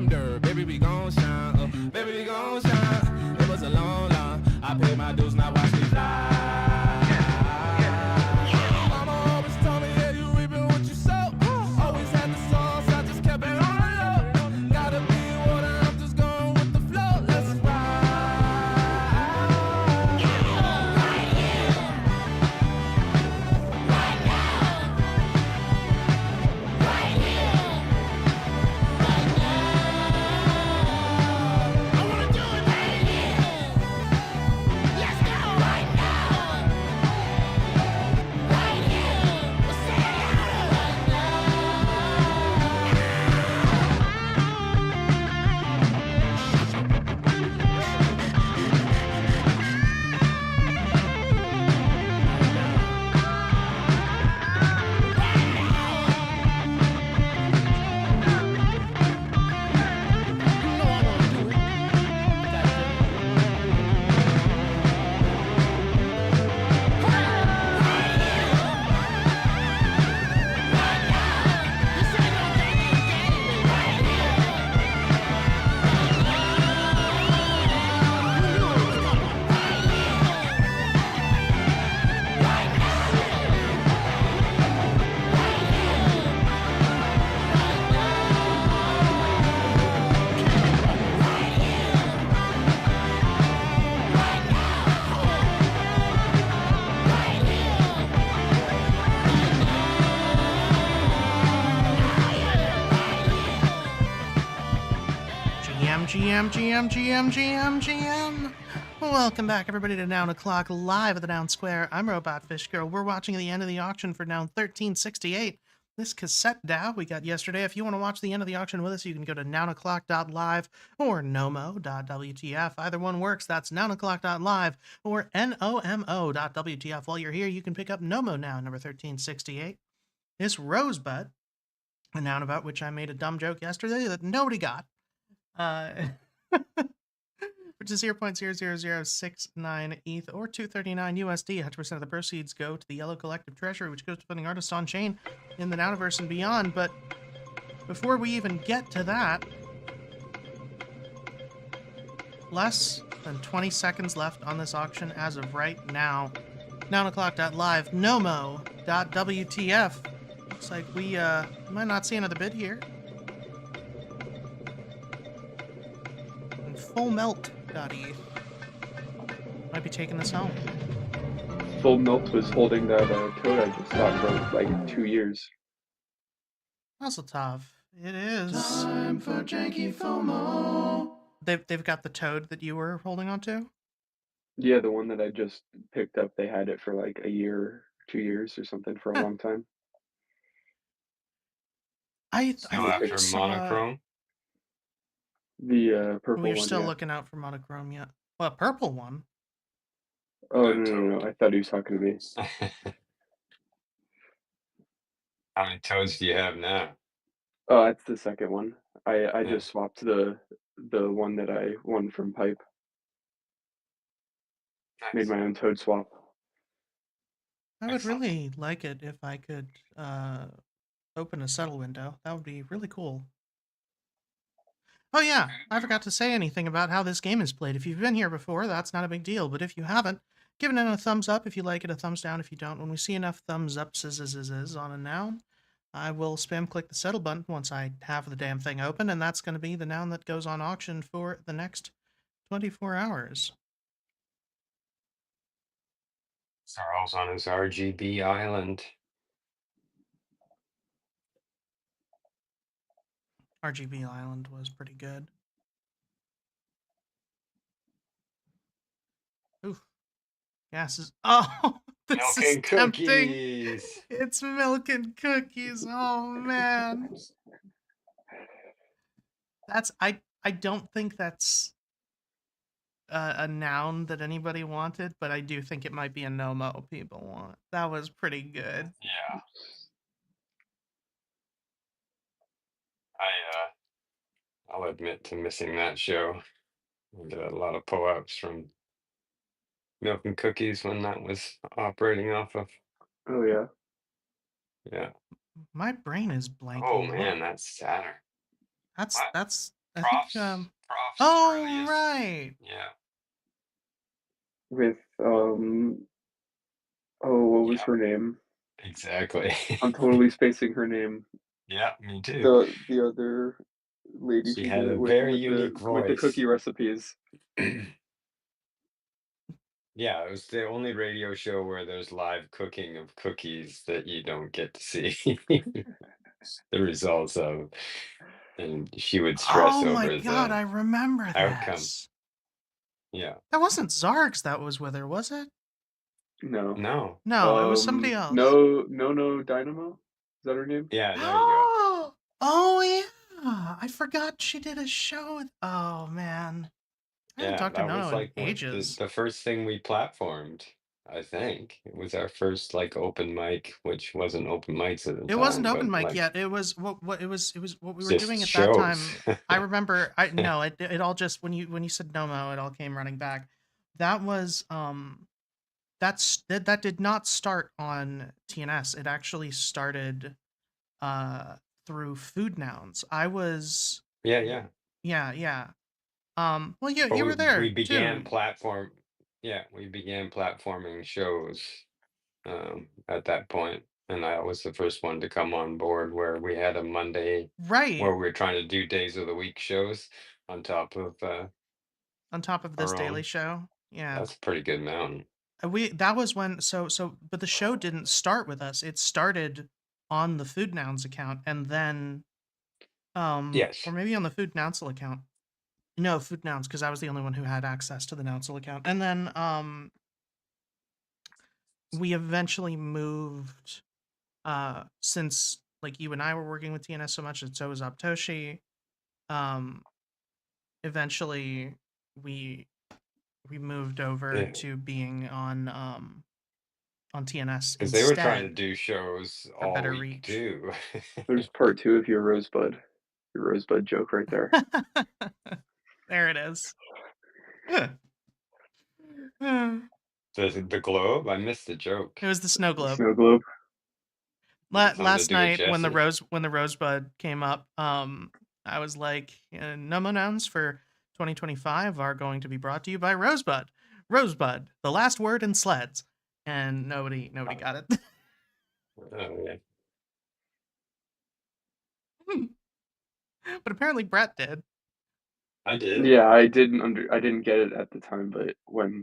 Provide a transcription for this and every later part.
some dirt. Baby, we gon' shine. Baby, we gon' shine. It was a long line. I paid my dues, now watch me fly. Mama always told me, yeah, you reaping what you sow. Always had the sauce, I just kept it on the low. Gotta be water, I'm just going with the flow. Let's ride. Right here. Right now. Right here. Right now. I wanna do it right here. Let's go. Right now. Right here. We'll say it louder. Right GM. Welcome back, everybody, to Noun O'Clock, live at the Noun Square. I'm Robot Fish Girl. We're watching the end of the auction for Noun 1368. This cassette DAO we got yesterday. If you want to watch the end of the auction with us, you can go to nounoclock.live or nomo.wtf. Either one works. That's nounoclock.live or nomo.wtf. While you're here, you can pick up Nomo Now, number 1368. This Rosebud, a noun about which I made a dumb joke yesterday that nobody got. Which is 0.00069 ETH or 239 USD. 100% of the proceeds go to the Yellow Collective Treasury, which goes to funding artists on chain in the Nouniverse and beyond. But before we even get to that, less than 20 seconds left on this auction as of right now. Nounoclock.live, nomo.wtf. Looks like we might not see another bid here. Full melt.eth might be taking this home. Full Melt was holding that toad I just got for like 2 years. Mazeltov. It is time for janky FOMO. They've got the toad that you were holding on to? Yeah, the one that I just picked up, they had it for like a year, 2 years or something for a long time. Still after monochrome? The purple You're one, still yeah. looking out for monochrome yet? Well, a purple one. Oh, no. I thought he was talking to me. How many toads do you have now? Oh, that's the second one. I Yeah. just swapped the one that I won from Pipe. Nice. Made my own toad swap. I would Excellent. really like it if I could open a settle window. That would be really cool. Oh yeah, I forgot to say anything about how this game is played. If you've been here before, that's not a big deal. But if you haven't, give it a thumbs up if you like it, a thumbs down if you don't. When we see enough thumbs ups on a noun, I will spam click the settle button once I have the damn thing open, and that's going to be the noun that goes on auction for the next 24 hours. Charles on his RGB island. RGB Island was pretty good. Oof. Gas is... Oh, this Milk is and tempting. cookies. It's milk and cookies. Oh, man. That's... I don't think that's a noun that anybody wanted, but I do think it might be a no-mo people want. That was pretty good. Yeah. I'll admit to missing that show. We did a lot of pull-ups from Milk and Cookies when that was operating off of. Oh, yeah. Yeah. My brain is blanking. Oh man, that's Saturn. That's I think Prof's the oh earliest. right. Yeah. with oh, what was Yeah. her name? Exactly. I'm totally spacing her name. Yeah, me too. The other lady She who had did a it with very unique with the voice. cookie recipes. Yeah, it was the only radio show where there's live cooking of cookies that you don't get to see the results of, and she would stress Oh my over god, the I remember outcome. this. Yeah. That wasn't Zargs that was with her, was it? No. No. No, it was somebody else. No Dynamo? Is that her name? Yeah, there you go. Oh, oh yeah. I forgot she did a show with. Oh man, I haven't Yeah, talked to that Nono was in like what the ages. the first thing we platformed, I think. It was our first like open mic, which wasn't open mics at the It wasn't time, open but mic like yet. It was what it was what we were just doing at that shows. time. I remember. I no, it all just when you said Nomo, it all came running back. That was that did not start on TNS. It actually started uh through Food Nouns. I was Yeah, yeah. yeah, yeah. Well But you were we there began too. platform yeah, we began platforming shows at that point, and I was the first one to come on board where we had a Monday Right. where we were trying to do days of the week shows on top of On top of this our daily own. show. Yeah. That's a pretty good mountain. We that was when but the show didn't start with us. It started on the Food Nouns account and then or Yes. maybe on the Food Nounsel account. No, Food Nouns because I was the only one who had access to the Nounsel account. And then we eventually moved since like you and I were working with TNS so much and so was Aptoshi. Um eventually we we moved over Yeah. to being on TNS Because they were trying to instead do shows for all better week reach. too. There's part 2 of your Rosebud joke right there. There it is. The globe? I missed the joke. It was the snow The globe. snow globe. Is it something to Last do with night Jesse? when the rosebud came up, I was like, "Nomo nouns for 2025 are going to be brought to you by Rosebud. Rosebud, the last word in sleds." And nobody got it. Oh yeah. But apparently Brett did. I did. Yeah, I didn't get it at the time, but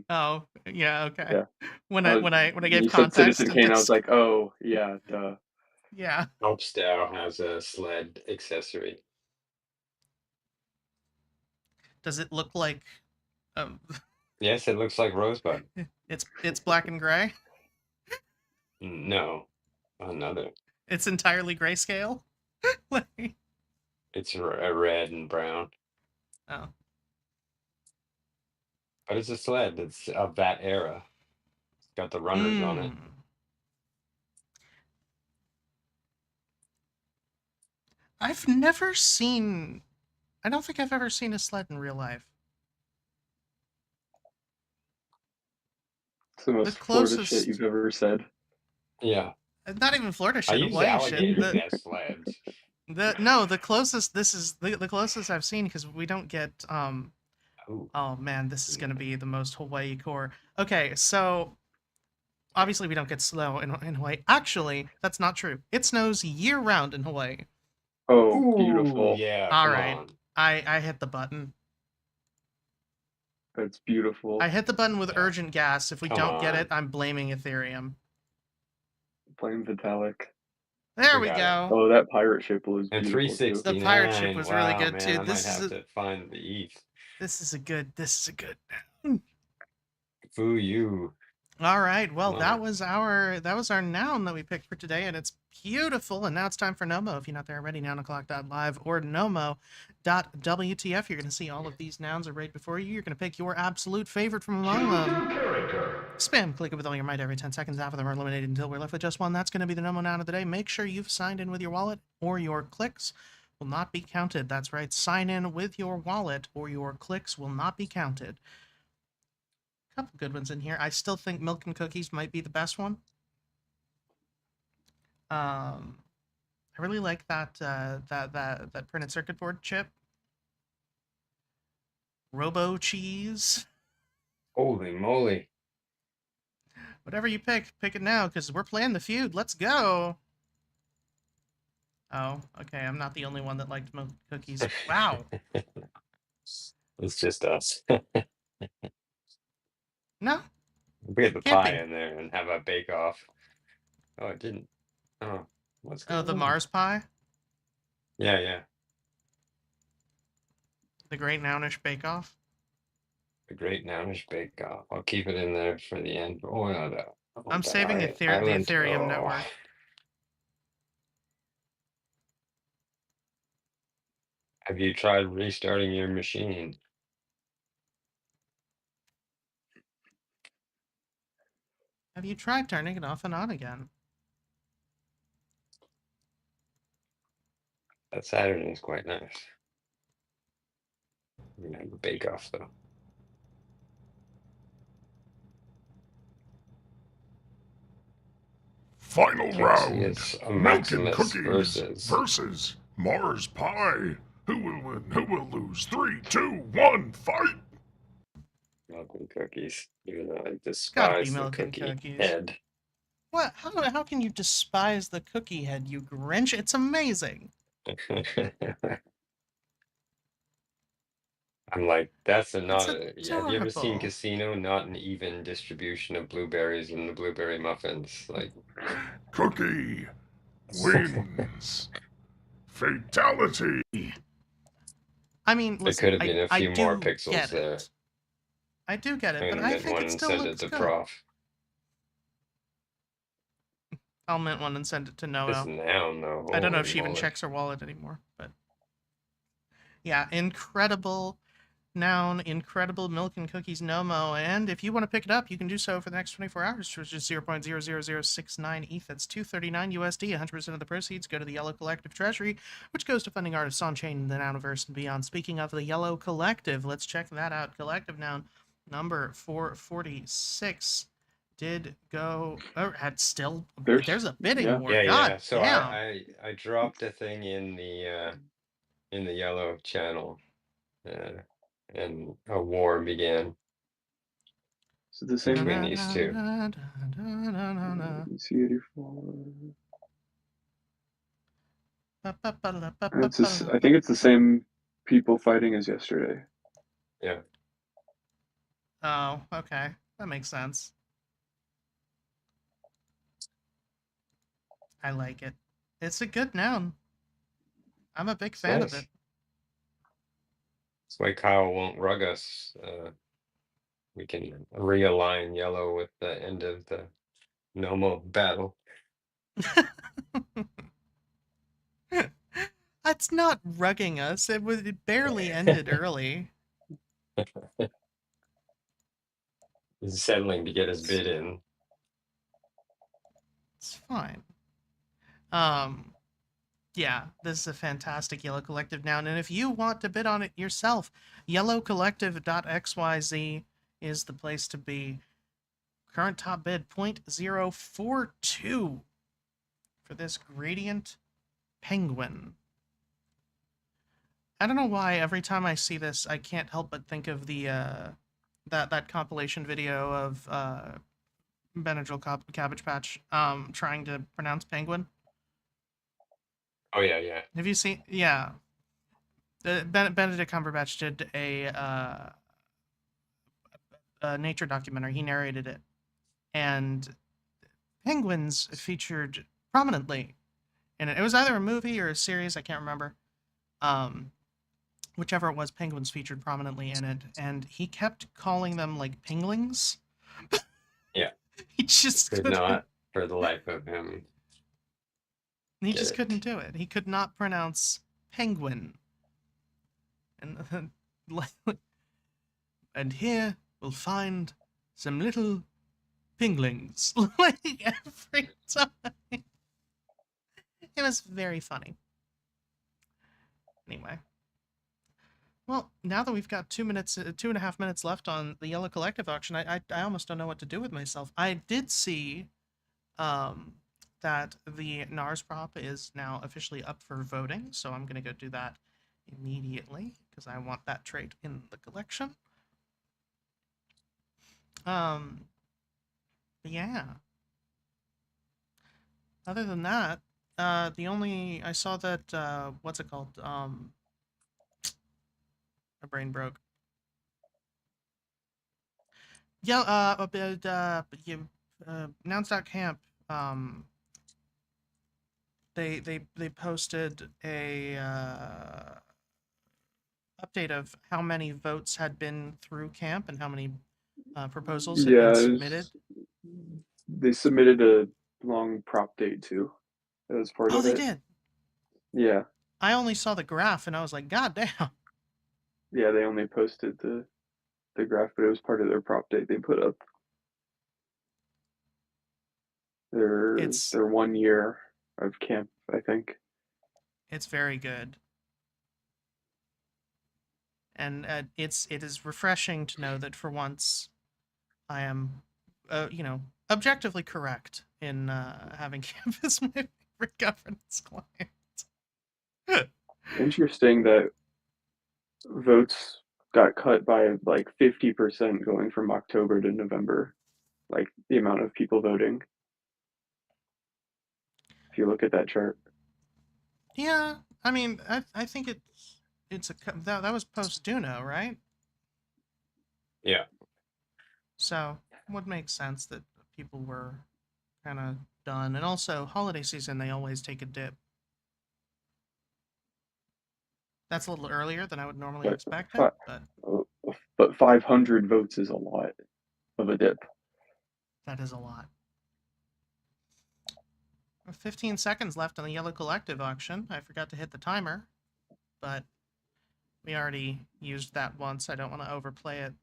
Oh, yeah, okay. yeah, I was When I when gave you said context, Citizen it Kane, I did. was like, "Oh, yeah, duh." Yeah. Helpstyle has a sled accessory. Does it look like um, Yes, it looks like Rosebud. it's black and gray? No, another. It's entirely grayscale? Like, It's a red and brown, oh. but it's a sled. It's of that era. It's got the runners on it. Mm. I've never seen. I don't think I've ever seen a sled in real life. It's the The most Florida shit closest, you've ever said. Yeah, not even Florida I shit, used Hawaii shit. alligators as sleds. The no, the closest. This is the closest I've seen because we don't get. Ooh, Oh man, this is gonna be the most Hawaii core. Okay, so obviously we don't get snow in Hawaii. Actually, that's not true. It snows year round in Hawaii. Oh, ooh, beautiful. yeah. All Come right, on. I hit the button. That's I beautiful. hit the button with Yeah, urgent gas. If we come don't get it, on. I'm blaming Ethereum. Blame Vitalik. There We we got it. go. Oh, that pirate ship was And beautiful too. The pirate ship 369. was really Wow, good man, too. I might have to find the ETH. This is a good. Foo you. All right. Well, Love it. that was our noun that we picked for today, and it's beautiful. And now it's time for Nomo. If you're not there already, nounoclock.live or Nomo.wtf. You're going to see all of these nouns are right before you. You're going to pick your absolute favorite from among them. Spam click it with all your might every 10 seconds. Half of them are eliminated until we're left with just one. That's going to be the Nomo noun of the day. Make sure you've signed in with your wallet or your clicks will not be counted. That's right. Sign in with your wallet or your clicks will not be counted. Couple good ones in here. I still think milk and cookies might be the best one. I really like that that printed circuit board chip. Robo Cheese. Holy moly. Whatever you pick it now, because we're playing the feud. Let's go. Oh, okay. I'm not the only one that liked milk cookies. Wow. It's just us. No, We get the can't pie be. in there and have a bake off. Oh, it didn't. Oh, what's Oh, going the on? Mars pie, Yeah, yeah. the Great Nounish Bake Off. The Great Nounish Bake Off. I'll keep it in there for the end. Oh, no, no. I I'm want that saving the island. Ethereum Oh, network. have you tried restarting your machine? Have you tried turning it off and on again? That Saturn is quite nice. We're gonna have a bake off though. Final Okay, so round. it's a Milk and Maximus cookies versus. versus Mars pie. Who will win? Who will lose? 3, 2, 1, fight! Milk and cookies, even though I It's gotta be despise the milk and cookie cookies. head. What? How can you despise the cookie head, you Grinch? It's amazing. I'm like, that's It's not a. Have you ever seen adorable. Casino? Not an even distribution of blueberries in the blueberry muffins. Like, Cookie wins. Fatality. I mean, there listen, could have been a I few more do pixels get there. it. I do get it, I'm but gonna I mint think one it and still send it looks to good. Prof. I'll mint one and send it to This Noel. noun though, I don't know if holy she even moly. checks her wallet anymore, but yeah, incredible noun, incredible milk and cookies Nomo. And if you want to pick it up, you can do so for the next 24 hours, which is 0.00069 ETH. That's 239 USD. 100% of the proceeds go to the Yellow Collective Treasury, which goes to funding artists on chain in the Nouniverse and beyond. Speaking of the Yellow Collective, let's check that out. Collective noun number 446 did go, or had still, there's a bidding Yeah. war. Yeah, God yeah. So damn. I dropped a thing in the yellow channel, and a war began Is it the same? between these two. C84. I think it's the same people fighting as yesterday. Yeah. Oh, okay. That makes sense. I like it. It's a good noun. I'm a big It's fan of nice. it. That's why Kyle won't rug us. We can realign yellow with the end of the Nomo battle. That's not rugging us. It barely ended early. He's settling to get his bid in. It's fine. Yeah, this is a fantastic Yellow Collective noun, and if you want to bid on it yourself, yellowcollective.xyz is the place to be. Current top bid 0.042 for this gradient penguin. I don't know why every time I see this, I can't help but think of the that compilation video of Benadryl Cabbage Patch trying to pronounce penguin. Oh yeah, yeah. Have you seen? Yeah, Benedict Cumberbatch did a nature documentary. He narrated it, and penguins featured prominently in it. It was either a movie or a series. I can't remember. Whichever it was, penguins featured prominently in it, and he kept calling them like pinglings. Yeah. He just Could couldn't. not for the life of him. He get just it. couldn't do it. He could not pronounce penguin. And and here we'll find some little pinglings. Like every time. It was very funny. Anyway. Well, now that we've got 2.5 minutes left on the Yellow Collective auction, I almost don't know what to do with myself. I did see that the NARS prop is now officially up for voting, so I'm going to go do that immediately because I want that trait in the collection. But yeah. Other than that, I saw that what's it called? My brain broke. Yeah, Nouns.camp, they posted a update of how many votes had been through camp and how many proposals had been Yeah, submitted. they submitted a long prop date too. That was part Oh, of they it. did. Yeah, I only saw the graph and I was like, God damn. yeah, they only posted the graph, but it was part of their prop date they put up. It's Their 1 year of camp, I think. it's very good. And it is refreshing to know that for once I am, objectively correct in having camp as my favorite governance client. Interesting that votes got cut by like 50% going from October to November, like the amount of people voting. If you look at that chart. Yeah, I mean, I think that was post Duno, right? Yeah. So would make sense that people were kind of done, and also holiday season they always take a dip. That's a little earlier than I would normally But expect it, fi- but 500 votes is a lot of a dip. that is a lot. 15 seconds left on the Yellow Collective auction. I forgot to hit the timer, but we already used that once. I don't want to overplay it.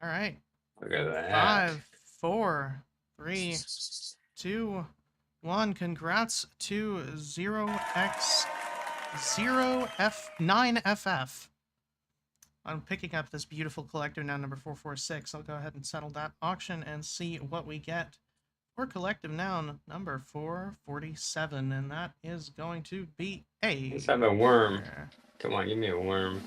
All right. Look at that. 5, 4, 3, 2, 1. Congrats to 0x0f9ff. I'm picking up this beautiful collector now, number 446. I'll go ahead and settle that auction and see what we get for collective noun number 447, and that is going to be a. Let's have a worm. Come on, give me a worm.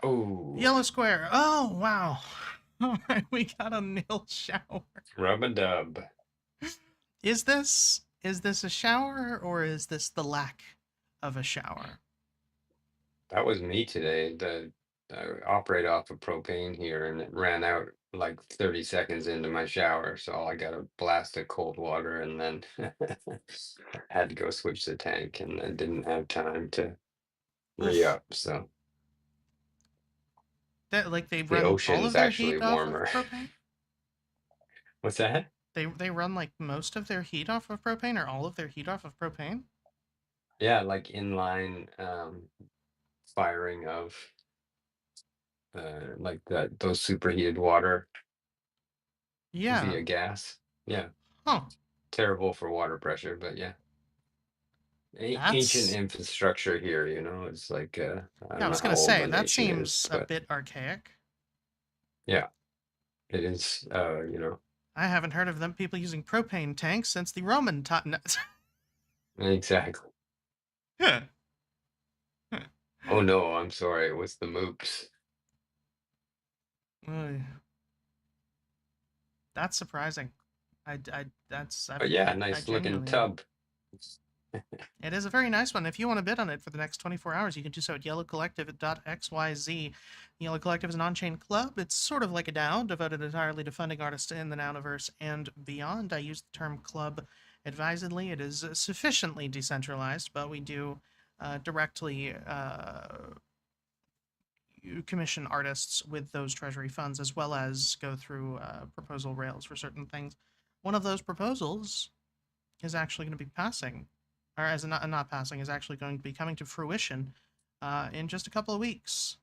Oh, Yellow square. Oh, wow. All right, we got a nil shower. rub a dub. Is this a shower or is this the lack of a shower? That was me today. I operate off of propane here, and it ran out like 30 seconds into my shower, so I got a blast of cold water, and then had to go switch the tank, and I didn't have time to re-up. So That like they the run all ocean's of their actually heat off of warmer. propane? What's that? They run like most of their heat off of propane or all of their heat off of propane? Yeah, like inline firing of like those superheated water Yeah. via gas. Yeah, Huh. terrible for water pressure, but yeah. Ancient That's infrastructure here, it's like I yeah, I don't know was how gonna old say the that nation is, seems a but bit archaic. yeah, it is. I haven't heard of them people using propane tanks since the Roman time. Exactly. Oh no, I'm sorry, it was the moops. That's surprising. But yeah, I nice looking genuinely am. tub. It is a very nice one. If you want to bid on it for the next 24 hours, you can do so at yellowcollective.xyz. Yellow Collective is an on-chain club. It's sort of like a DAO, devoted entirely to funding artists in the Nouniverse and beyond. I use the term club advisedly. It is sufficiently decentralized, but we do directly commission artists with those treasury funds, as well as go through proposal rails for certain things. One of those proposals is actually going to be passing, or as not passing, is actually going to be coming to fruition in just a couple of weeks.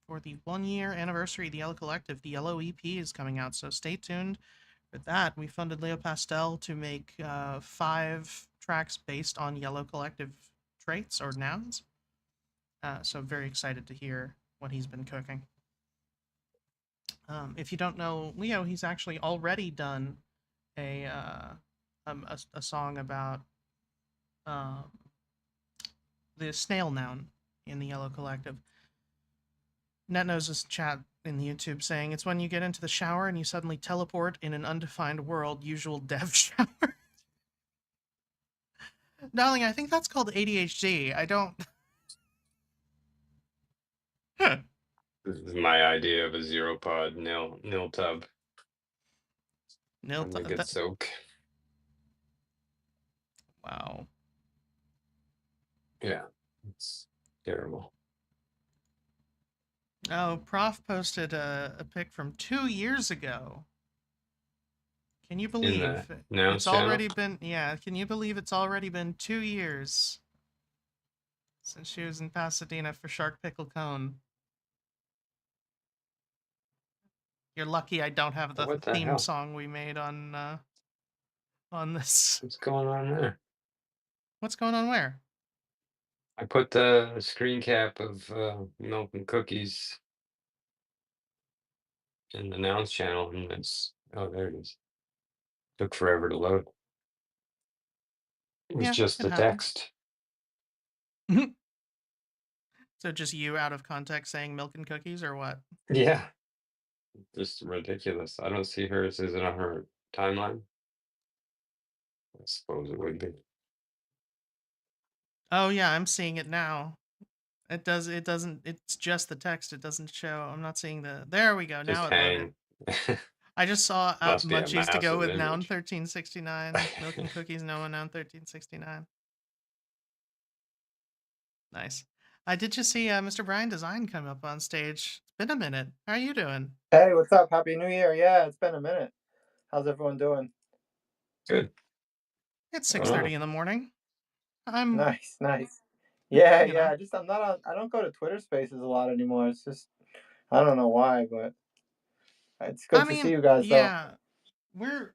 For the 1-year anniversary of the Yellow Collective, the Yellow EP is coming out, so stay tuned for that. We funded Leo Pastel to make 5 tracks based on Yellow Collective traits or nouns. So very excited to hear what he's been cooking. If you don't know Leo, he's actually already done a song about the snail noun in the Yellow Collective. NetNose's chat in the YouTube saying it's when you get into the shower and you suddenly teleport in an undefined world, usual dev shower. Darling, I think that's called ADHD. I don't. This is my idea of a zero pod nil tub. Nil. And a good soak. Wow. Yeah, it's terrible. Oh, Prof posted a pic from 2 years ago. Can you believe Noun it's channel? already been? Yeah, can you believe it's already been 2 years since she was in Pasadena for Shark Pickle Cone? You're lucky I don't have the What the theme hell? song we made on this. What's going on there? What's going on where? I put the screen cap of milk and cookies in the nouns channel, and it's there it is. Took forever to load. It was Yeah, just it the happens. text. So just you out of context saying milk and cookies or what? Yeah, just ridiculous. I don't see hers. Is it on her timeline? I suppose it would be. Oh yeah, I'm seeing it now. It doesn't. It's just the text. It doesn't show. I'm not seeing the. There we go. Just Now it loaded. hang. I just saw Must be a munchies to go massive with Noun image. 1369. Milk and cookies, Noun 1369. Nice. Did just see Mr. Brian Design come up on stage. It's been a minute. How are you doing? Hey, what's up? Happy New Year. Yeah, it's been a minute. How's everyone doing? Good. It's Oh, 6:30 in the morning. I'm Nice, nice. Yeah, you know. I'm not on. I don't go to Twitter Spaces a lot anymore. It's just I don't know why, but it's good to see you guys though. Yeah, we're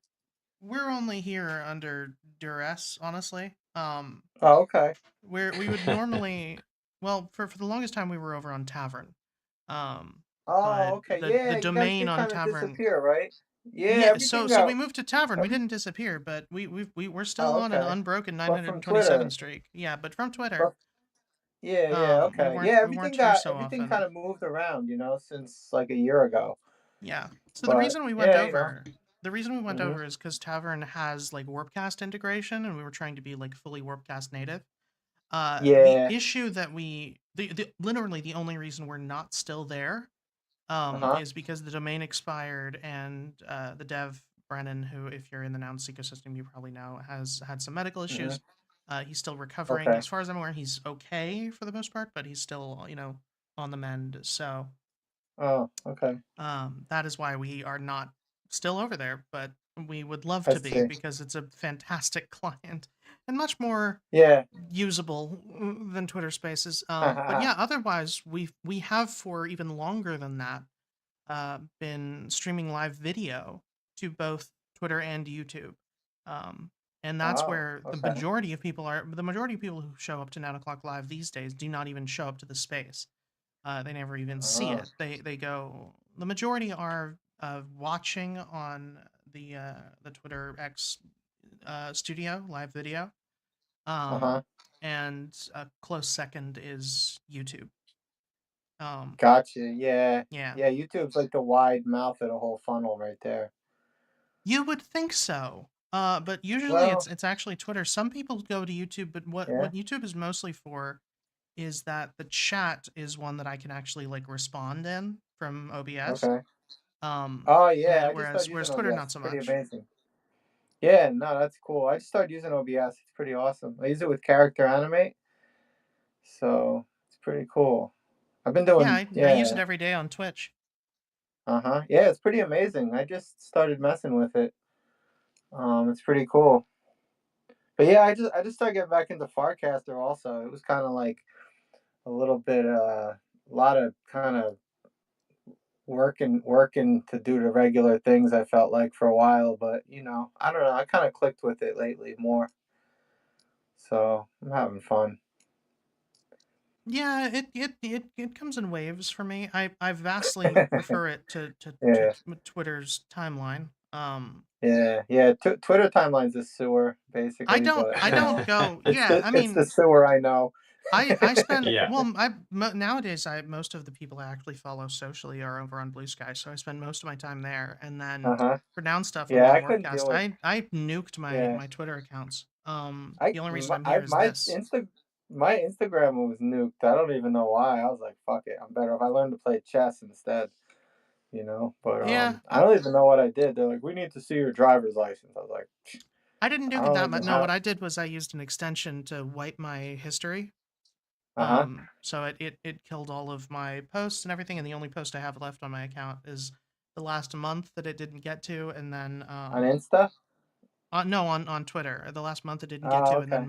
only here under duress, honestly. Oh, okay. We would normally, well, for the longest time we were over on Tavern. Oh, But okay. the Yeah, you guys domain did on kind of Tavern. disappear, right? Yeah, Yeah, everything so we got. moved to Tavern. We Every, didn't disappear, but we're still oh, on an okay. unbroken But from 927 Twitter. streak. Yeah, but from Twitter. But yeah, okay. Yeah, We weren't here so everything often. kind of moved around, since like a year ago. Yeah. So But the reason we went yeah, over Mhm. is because Tavern has like Warpcast integration, and we were trying to be like fully Warpcast native. The Yeah. issue that literally the only reason we're not still there Uh-huh. is because the domain expired, and the dev Brennan, who if you're in the Nouns ecosystem you probably know, has had some medical issues. Mhm. He's still recovering. Okay. As far as I'm aware, he's okay for the most part, but he's still on the mend. So Oh, okay. that is why we are not still over there, but we would love I to be, see. because it's a fantastic client and much more Yeah. usable than Twitter Spaces. But yeah, otherwise we have for even longer than that been streaming live video to both Twitter and YouTube. And that's Oh, where the okay. majority of people who show up to 9 o'clock live these days do not even show up to the space. They never even see Oh, it. They go. The majority are watching on the Twitter X studio live video, uh-huh. and a close second is YouTube. Gotcha. Yeah. Yeah, Yeah, YouTube's like the wide mouth of the whole funnel right there. you would think so. But usually Well, it's actually Twitter. Some people go to YouTube, but yeah. what YouTube is mostly for is that the chat is one that I can actually like respond in from OBS. Okay. Oh, yeah. And I just started whereas using Twitter OBS. not It's so pretty much. amazing. Yeah, no, that's cool. I just started using OBS. It's pretty awesome. I use it with Character Animate, so it's pretty cool. I've been Yeah, doing, I use it yeah. every day on Twitch. Uh-huh. Yeah, it's pretty amazing. I just started messing with it. It's pretty cool. But yeah, I just started getting back into Farcaster also. It was kind of like a little bit a lot of kind of working to do the regular things I felt like for a while, but I don't know, I kind of clicked with it lately more. So, I'm having fun. Yeah, it comes in waves for me. I vastly prefer it to Yeah. Twitter's timeline. Yeah. Twitter timeline's a sewer, basically. But I don't go. it's Yeah, I it's mean, the sewer I know. I spend Yeah. well. Nowadays, most of the people I actually follow socially are over on Blue Sky, so I spend most of my time there. And then Uh-huh. for down stuff and Yeah, I down couldn't Wordcast, deal with. I nuked Yeah, my Twitter accounts. The only reason my I'm here is this. my Instagram was nuked. I don't even know why. I was like, fuck it, I'm better if I learn to play chess instead. But Yeah, I don't even know what I did. They're like, we need to see your driver's license. I was like, I didn't I nuke it don't that even much. No, have. what I did was I used an extension to wipe my history. Uh-huh. So it killed all of my posts and everything, and the only post I have left on my account is the last month that it didn't get to, and then On Insta. no, on Twitter, the last month it didn't get Oh, to, and then okay.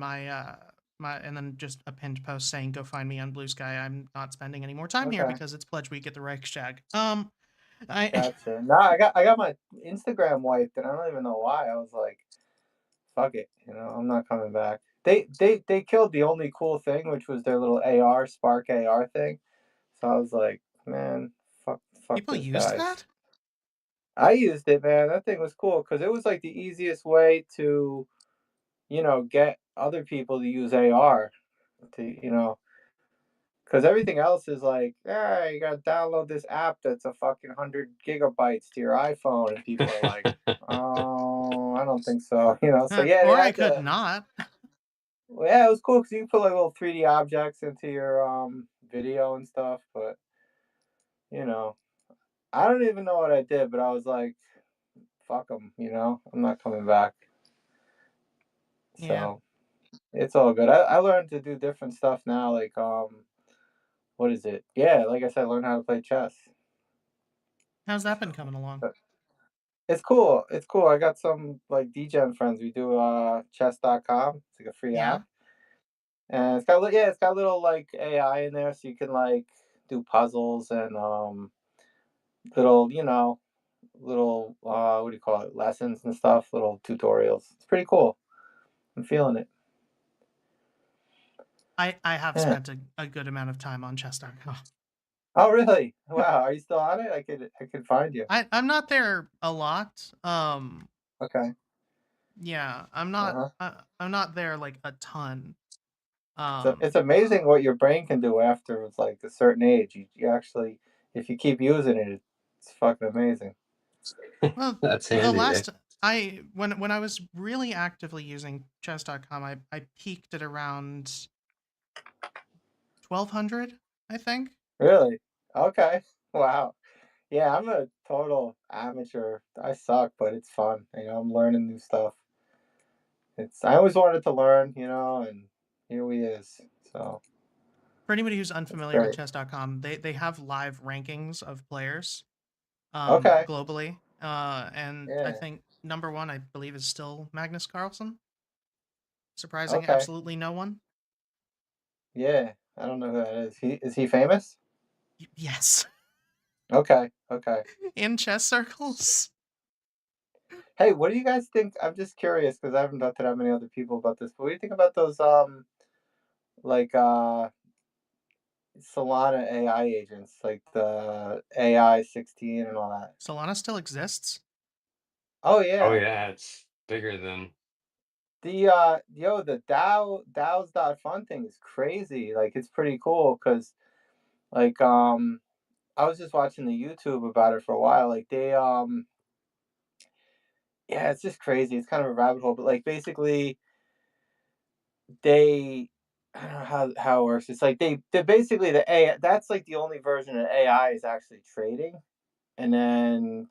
my and then just a pinned post saying go find me on Blue Sky. I'm not spending any more time here Okay. because it's pledge week at the Reichstag. I Gotcha. No, I got my Instagram wiped, and I don't even know why. I was like, fuck it, I'm not coming back. They killed the only cool thing, which was their little AR Spark AR thing. So I was like, man, fuck people this, used guys. that. I used it, man. That thing was cool because it was like the easiest way to, get other people to use AR. Because everything else is like, yeah, you gotta download this app that's a fucking 100 GB to your iPhone, and people are like, oh, I don't think so. So yeah, they Or I had could to. not. Well, yeah, it was cool because you can put like little 3D objects into your video and stuff. But you know, I don't even know what I did, but I was like, fuck them. I'm not coming back. Yeah. So it's all good. I learned to do different stuff now. Like what is it? Yeah, like I said, learn how to play chess. How's that been coming along? But it's cool. It's cool. I got some like DGen friends. We do chess.com. It's like a free Yeah. app. And it's got little like AI in there so you can like do puzzles and little, little what do you call it? Lessons and stuff, little tutorials. It's pretty cool. I'm feeling it. I have Yeah. spent a good amount of time on chess.com. Oh really? Wow. Are you still on it? I could find you. I'm not there a lot. Okay. Yeah, Uh-huh. I'm not there like a ton. So it's amazing what your brain can do after it's like a certain age. You actually, if you keep using it, it's fucking amazing. Well, That's the handy. last when I was really actively using chess.com, I peaked at around 1200, I think. Really? Okay. Wow. Yeah, I'm a total amateur. I suck, but it's fun. I'm learning new stuff. I always wanted to learn, and here we is. So For anybody who's it's unfamiliar with great. chess.com, they have live rankings of players Okay. globally. And I Yeah. think number 1 I believe is still Magnus Carlsen. Surprising Okay. absolutely no one. Yeah. I don't know who that is. Is he famous? Yes. Okay. Okay. In chess circles. Hey, what do you guys think? I'm just curious because I haven't talked to that many other people about this. But what do you think about those like Solana AI agents, like the AI 16 and all that? Solana still exists. Oh Oh yeah. yeah, it's bigger than. The DAOs.fun thing is crazy. Like it's pretty cool because like I was just watching the YouTube about it for a while. Like they yeah, it's just crazy. It's kind of a rabbit hole, but like basically they I don't know how it works. It's like they basically the AI that's like the only version of AI is actually trading. And then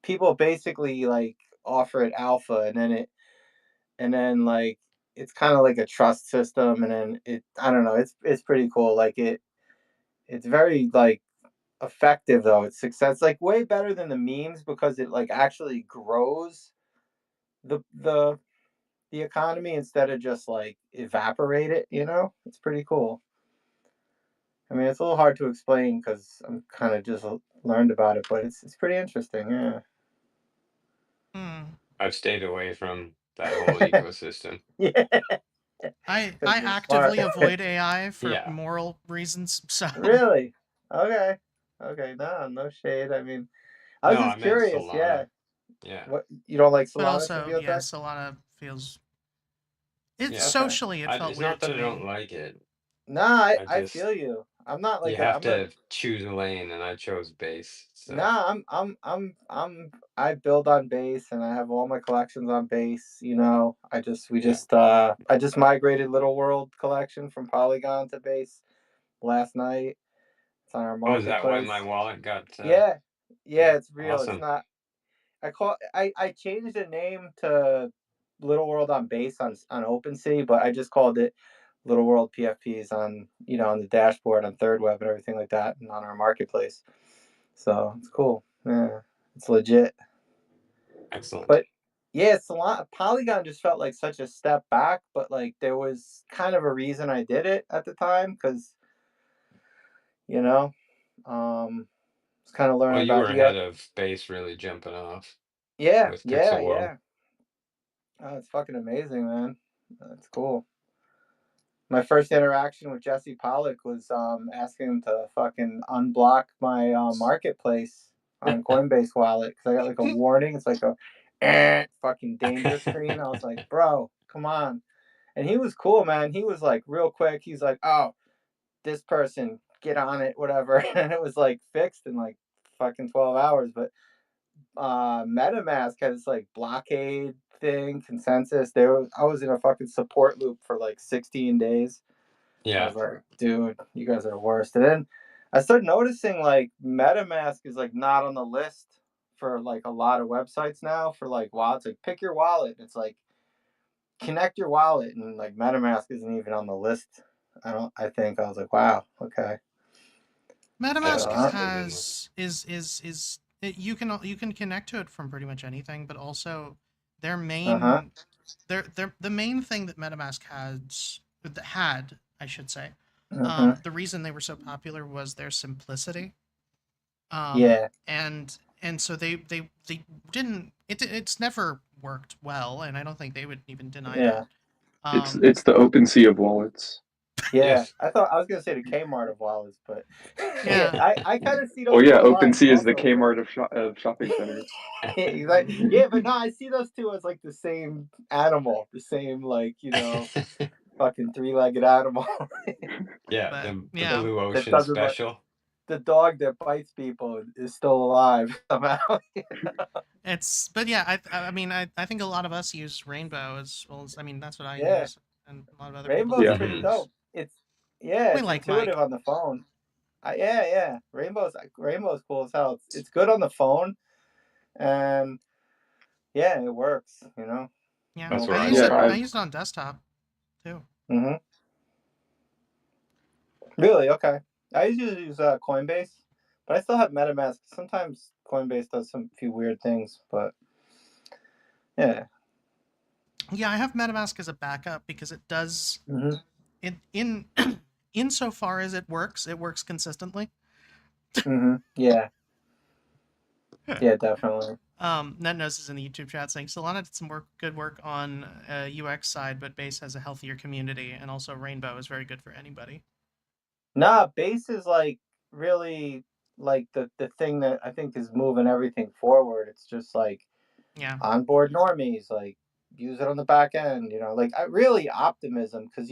people basically like offer it alpha and then like it's kind of like a trust system and then I don't know, it's pretty cool. Like it's very like effective though. It's success like way better than the memes because it like actually grows the economy instead of just like evaporate it. It's pretty cool. I mean, it's a little hard to explain because I'm kind of just learned about it, but it's pretty interesting. Yeah. I've stayed away from that whole ecosystem. Yeah. I Because you're smart. actively avoid AI for Yeah. moral reasons. So Really? Okay. Okay. No shade. I mean, I was No, I just meant curious. Yeah. Solana. Yeah. What, you don't like But Solana also, symbiote yeah, deck? Solana feels it Yeah. Okay. socially it felt It's not weird that to I don't me. like it. Nah, I I just feel you. I'm not you like a have I'm a to choose a lane, and I chose base. So nah. I build on base, and I have all my collections on base. You know, yeah. I just migrated Little World collection from Polygon to base last night. It's on our Oh, is that why my marketplace. wallet got? Yeah, Yeah. yeah, it's real. It's Awesome. not. I changed the name to Little World on base on OpenSea, but I just called it Little World PFPs on on the dashboard on Third Web and everything like that, and on our marketplace. So it's cool. Yeah, it's legit. Excellent. But yeah, it's a lot. Polygon just felt like such a step back, but like there was kind of a reason I did it at the time because you know, it's kind of Well, learning you about were ahead of base really jumping off Yeah, with yeah, Pixel World. yeah. Oh, it's fucking amazing, man. That's cool. My first interaction with Jesse Pollock was asking him to fucking unblock my marketplace on Coinbase wallet because I got like a warning. It's like a fucking danger screen. I was like, bro, come on. And he was cool, man. He was like real quick. He's like, oh, this person, get on it, whatever. And it was like fixed in like fucking 12 hours. But MetaMask had this like blockade thing, consensus. I was in a fucking support loop for like 16 days. I Yeah. was like, dude, you guys are the worst. And then I started noticing like MetaMask is like not on the list for like a lot of websites now for like wallets. Like pick your wallet. It's like connect your wallet, and like MetaMask isn't even on the list. I think I was like, wow, okay. That's MetaMask So interesting. you can connect to it from pretty much anything, but also their uh-huh. main the main thing that MetaMask had, I should say, Uh-huh. the reason they were so popular was their simplicity. Yeah. And so they didn't it's never worked well, and I don't think they would even deny Yeah. that. It's Um, it's the open sea of wallets. Yeah, Yes. I thought I was gonna say the Kmart of wallets, but yeah, yeah, I kind of see Oh those two yeah, aligned OpenSea is the also. Kmart of shopping centers. Yeah, but no, I see those two as like the same animal, the same like fucking three-legged animal. Yeah. but The yeah, Blue That Ocean doesn't like special. the dog that bites people is still alive somehow. but yeah, I mean I think a lot of us use Rainbow as well as, I mean, that's what I Yeah, use, and a lot of other people Rainbow's do Yeah. pretty Hmm. use. dope. It's We it's like intuitive Mike. on the phone. Yeah. Rainbow's cool as hell. It's good on the phone, and yeah, it works. Yeah, That's No, where I no Yeah, I started. problem. use it on desktop too. Mm-hmm. Really? Okay. I usually use Coinbase, but I still have MetaMask. Sometimes Coinbase does some few weird things, but yeah. Yeah, I have MetaMask as a backup because it does Mm-hmm. it in insofar as it works consistently. Mm-hmm. Yeah. Yeah, definitely. NetNose is in the YouTube chat saying Solana did some good work on UX side, but Base has a healthier community, and also Rainbow is very good for anybody. Nah, Base is like really like the thing that I think is moving everything forward. It's just like Yeah, onboard normies, like use it on the back end, like really optimism because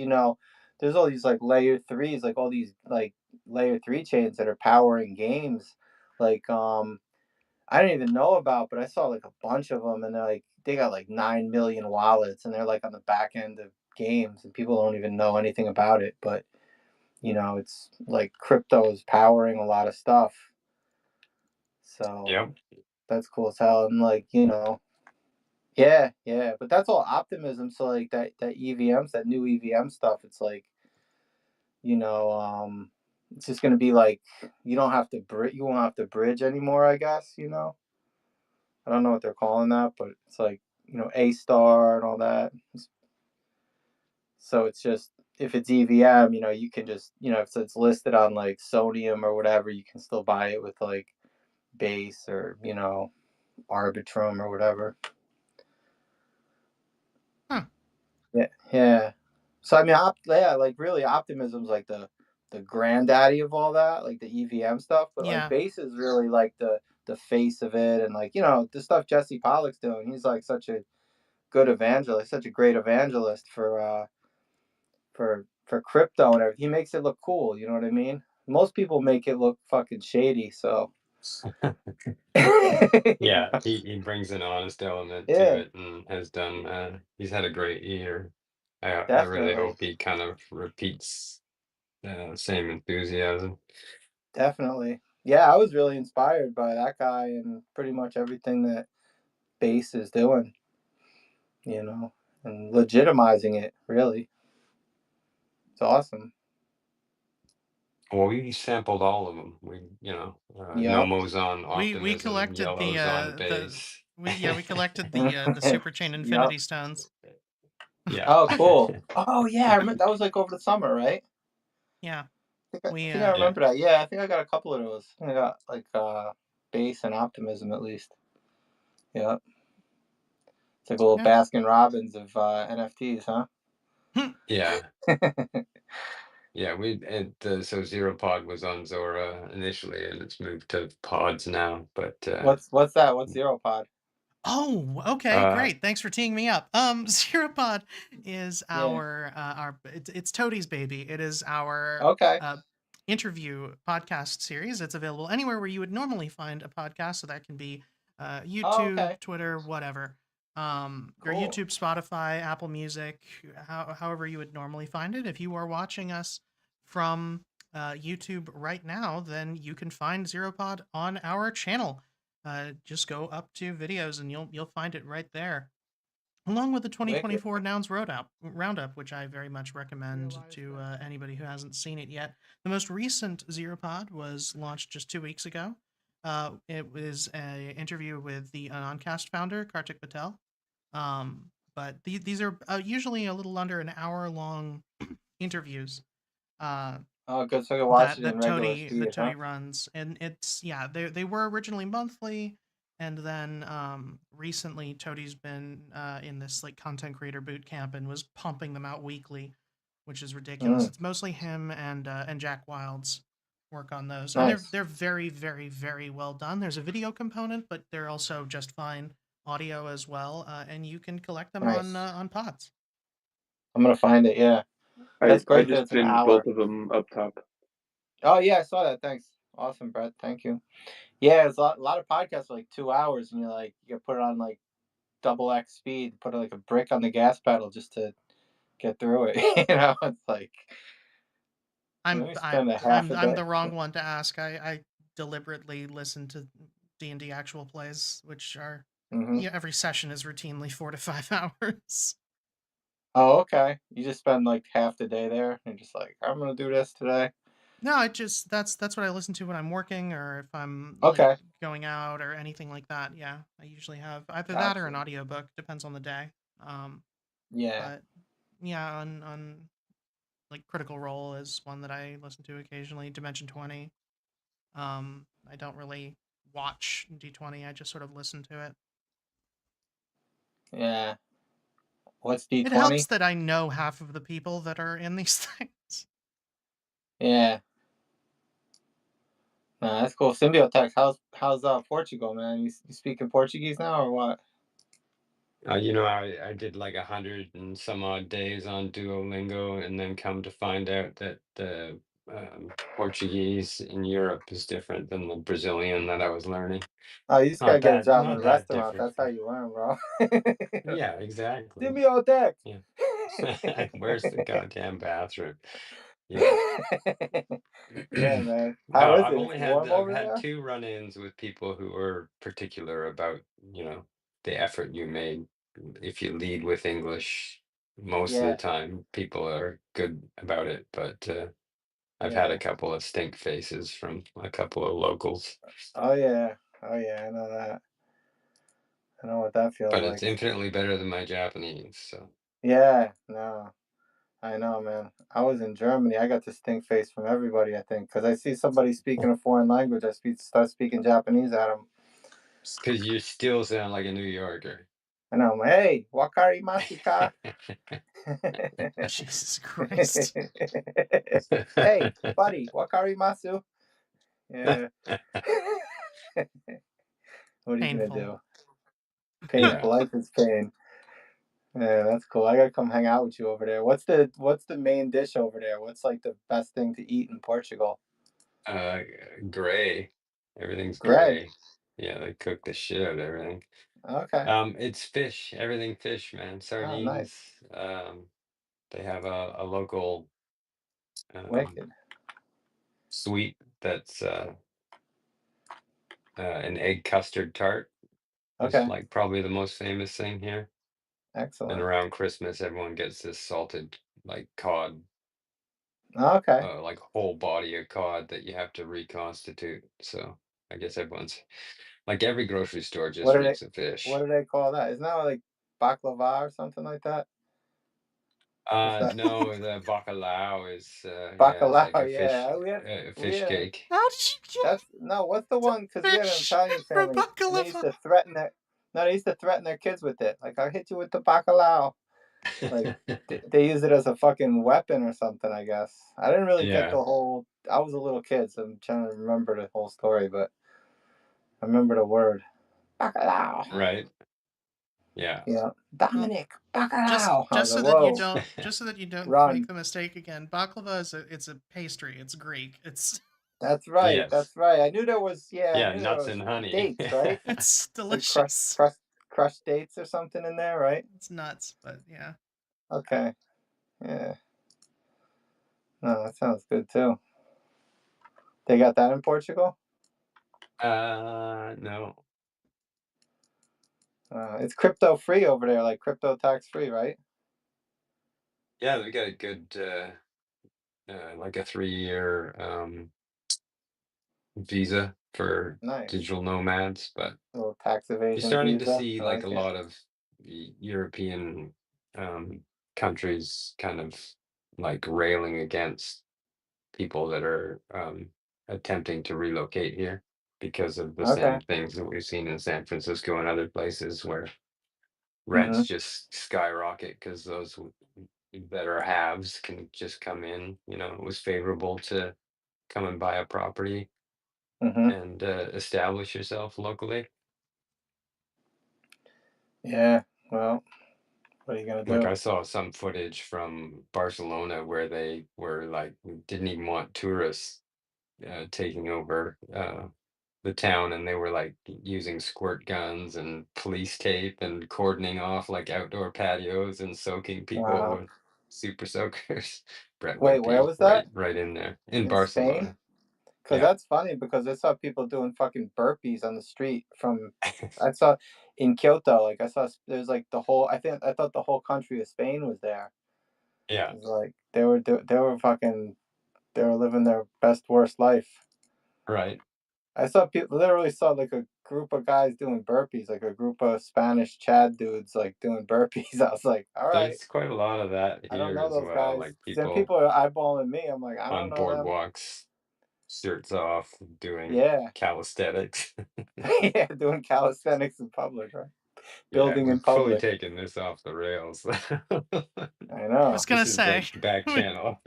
there's all these like layer threes, like all these like layer three chains that are powering games. Like I didn't even know about, but I saw like a bunch of them, and they got like 9 million wallets, and they're like on the back end of games, and people don't even know anything about it. But it's like crypto is powering a lot of stuff, so Yep. that's cool as hell. And like yeah, yeah, but that's all optimism. So like that EVMs, that new EVM stuff, it's like you know it's just gonna be like you won't have to bridge anymore, I guess. I don't know what they're calling that, but it's like A star and all that. So it's just if it's EVM, you can just if it's listed on like Sodium or whatever, you can still buy it with like Base or Arbitrum or whatever. huh. Yeah, yeah. So I mean, yeah, like really, optimism's like the granddaddy of all that, like the EVM stuff. But like Yeah, Base is really like the the face of it, and like the stuff Jesse Pollock's doing. He's like such a good evangelist, such a great evangelist for crypto and everything. He makes it look cool. You know what I mean? Most people make it look fucking shady. So Yeah, he brings an honest element to yeah, it and has done. He's had a great year. I really definitely, hope he kind of repeats same enthusiasm. definitely. Yeah, I was really inspired by that guy and pretty much everything that bass is doing. And legitimizing it. Really, it's awesome. Well, we sampled all of them. Yep. Nomo's on We optimism, collected Yellow's on bass. we collected the super chain Yep. infinity stones. Yeah. Oh, cool. Oh, yeah. I remember that was like over the summer, right? Yeah. I We think I remember that. Yeah, I think I got a couple of those. I think I got like bass and optimism at least. Yeah. It's like a little Yeah. Baskin Robbins of NFTs, huh? Yeah. Yeah, so Zero Pod was on Zora initially, and it's moved to Pods now. But What's that? What's Zero Pod? Oh, okay, great. Thanks for teeing me up. Zeropod is Yeah. our it's Toadie's baby. It is our Okay. interview podcast series. It's available anywhere where you would normally find a podcast. So that can be Oh, YouTube, okay. Twitter, whatever. Or Cool. YouTube, Spotify, Apple Music, however you would normally find it. If you are watching us from YouTube right now, then you can find Zeropod on our channel. Just go up to videos and you'll find it right there, along with the 2024 Nouns Roundup, which I very much recommend to anybody who hasn't seen it yet. The most recent Zeropod was launched just 2 weeks ago. It was an interview with the Anoncast founder, Kartik Patel. But these are usually a little under an hour-long interviews. Oh, good. So I can watch it that in regular Toady speed, huh? runs, and it's they were originally monthly, and then recently Toadie's been in this like content creator boot camp and was pumping them out weekly, which is ridiculous. It's mostly him and Jack Wild's work on those, and Nice. they're very very very well done. There's a video component, but they're also just fine audio as well, and you can collect them Nice. on Pods. I'm gonna find it. Yeah. That's I great that just it's an pinned hour. both of them up top. Oh yeah, I saw that. Thanks. Awesome, Brett. Thank you. Yeah, it's a lot of podcasts are like 2 hours, and you put it on like double X speed, put like a brick on the gas pedal just to get through it. It's like spend a half a I'm day. the wrong one to ask. I deliberately listen to D&D actual plays, which are every session is routinely 4 to 5 hours. Oh, okay. You just spend like half the day there, and just like I'm gonna do this today. No, that's what I listen to when I'm working or if I'm Okay. like going out or anything like that. Yeah, I usually have either that or an audiobook, depends on the day. Yeah. But yeah, on like Critical Role is one that I listen to occasionally. Dimension 20. I don't really watch D20. I just sort of listen to it. Yeah. What's D20? It helps that I know half of the people that are in these things. Yeah. Nah, that's cool. Symbiotex, how's Portugal, man? You speaking Portuguese now or what? I did like 100 and some odd days on Duolingo, and then come to find out that the Portuguese in Europe is different than the Brazilian that I was learning. Oh, you just gotta get a job in Not a that restaurant. different. That's how you learn, bro. Yeah, exactly. Symbiotex. Yeah. Where's the goddamn bathroom? Yeah. Yeah, man. No, How is I've it? only It's had warm I've over had there? 2 run-ins with people who were particular about, the effort you made. If you lead with English, most of the Yeah. time people are good about it, but I've had a couple of stink faces from a couple of locals. Oh yeah. Oh yeah, I know that. I know what that feels But like. it's infinitely better than my Japanese, so. Yeah, no. I know, man. I was in Germany. I got the stink face from everybody, I think, because I see somebody speaking a foreign language. I start speaking Japanese at them. It's 'cause you still sound like a New Yorker. And I'm like, hey, wakarimasu ka? Jesus Christ. Hey, buddy, wakarimasu? Yeah. What are you Painful. gonna do? Painful. Life is pain. Yeah, that's cool. I gotta come hang out with you over there. What's the main dish over there? What's like the best thing to eat in Portugal? Uh, gray. Everything's Gray. gray. Yeah, they cook the shit out of everything. Okay. It's fish. Everything fish, man. Oh, Sardines. nice. They have a local um, Wicked. sweet that's an egg custard tart. Is Okay. like probably the most famous thing here. And Excellent. around Christmas, everyone gets this salted like cod, Okay. like whole body of cod that you have to reconstitute. So I guess everyone's like every grocery store What just do they reeks of fish. what do they call that? Isn't that like baklava or something like that? What's that? No, the bacalao is yeah, it's like Bacalao, yeah. a We fish had cake. How did you get that's no, what's the one? Because we had an fish Italian from family and they used baklava? to threaten their no, they used to threaten their kids with it. Like I'll hit you with the bacalao. Like they use it as a fucking weapon or something, I guess. I didn't really get Yeah, the whole I was a little kid, so I'm trying to remember the whole story, but I remember the word. Bacalao. right. Yeah. Yeah. Well, Dominic, just bacalao. I was just so like, that you whoa, don't make run. the mistake again. Baklava is it's a pastry. It's Greek. It's That's right. Yes. That's right. I knew there was I Yeah, knew there nuts was and honey. dates, right? it's Like delicious. crushed dates or something in there, right? It's nuts, but yeah. Okay. Yeah. No, that sounds good too. They got that in Portugal? No. It's crypto free over there, like crypto tax free, right? Yeah, they got a good like a 3-year visa for Nice. digital nomads, but A little tax you're evasion starting to visa. see I like like a it. lot of European um, countries kind of like railing against people that are attempting to relocate here because of the Okay. same things that we've seen in San Francisco and other places where rents Mm-hmm. just skyrocket because those better haves can just come in. You know, it was favorable to come and buy a property Mm-hmm. and establish yourself locally. Yeah. Well, what are you gonna Like do? I saw some footage from Barcelona where they were like didn't even want tourists taking over the town, and they were like using squirt guns and police tape and cordoning off like outdoor patios and soaking people Wow. with super soakers. Brett Wait, would where be was that? right in there in In Spain? Barcelona. Because Yeah. that's funny because I saw people doing fucking burpees on the street from I saw in Kyoto, like I saw there's like the whole I thought the whole country of Spain was there. Yeah. It was like they were fucking they were living their best worst life. Right. I saw people literally saw like a group of guys doing burpees, like a group of Spanish Chad dudes like doing burpees. I was like, all right, There's quite a lot of that I don't here know as those well, guys. like Because then people people are eyeballing me. I'm like, I don't on know them. boardwalks, shirts off, doing Yeah, calisthenics. yeah, doing calisthenics in public, right? Yeah, Building in we've fully public. taken this off the rails. I I was know. gonna This is say like back we, channel.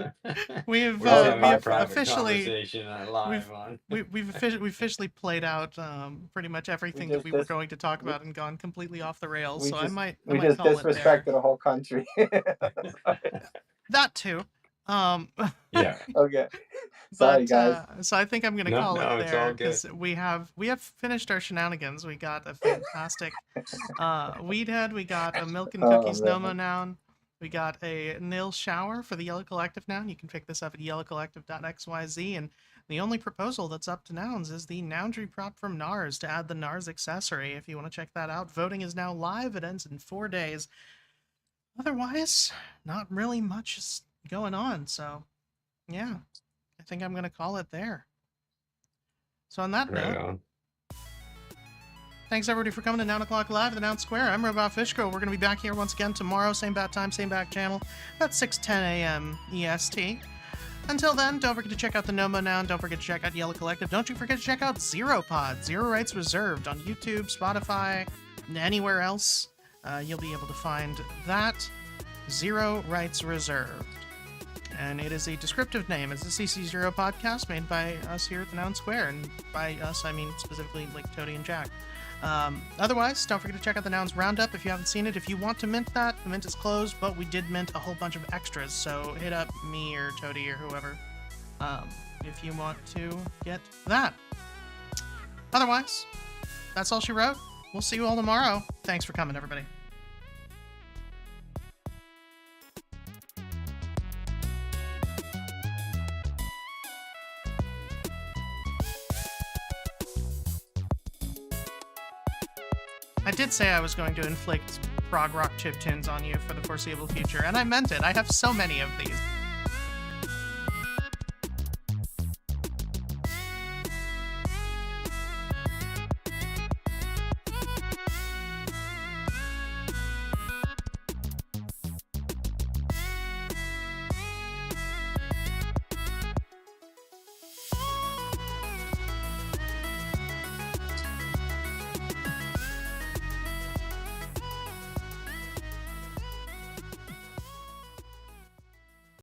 we've We're just Oh, the having a we've private podcast. officially conversation we've live on. we've officially played out pretty much We everything that just we were dis going to talk we, about and gone completely off the rails. we So I just might we just call it there. disrespected the whole country. That too. Um, Yeah. Okay, sorry but guys. so I think I'm gonna No, call it no, it's all there good. because we have finished our shenanigans. We got a fantastic Weedhead. We got a Milk and Oh Cookies Nomo man. noun. We got a nil shower for the Yellow Collective noun. You can pick this up at yellowcollective.xyz. And the only proposal that's up to nouns is the Noundry prop from NARS to add the NARS accessory. If you want to check that out, voting is now live. It ends in 4 days. Otherwise, not really much is going on. So, yeah, I think I'm going to call it there. So, on that Right note, on. thanks everybody for coming to 9 o'clock live at the Noun Square. I'm Robot Fishko. We're going to be back here once again tomorrow, same bat time, same back channel, about 6:10 a.m. EST. Until then, don't forget to check out the Nomo Noun. Don't forget to check out Yellow Collective. Don't you forget to check out Zero Pod, Zero Rights Reserved on YouTube, Spotify, and anywhere else. You'll be able to find that. Zero Rights Reserved. And it is a descriptive name. It's a CC0 podcast made by us here at the Noun Square. And by us, I mean specifically like Toady and Jack. Otherwise, don't forget to check out the Nouns Roundup if you haven't seen it. If you want to mint that, the mint is closed, but we did mint a whole bunch of extras, so hit up me or Toady or whoever if you want to get that. Otherwise, that's all she wrote. We'll see you all tomorrow. Thanks for coming, everybody. I did say I was going to inflict prog rock chip tunes on you for the foreseeable future, and I meant it. I have so many of these.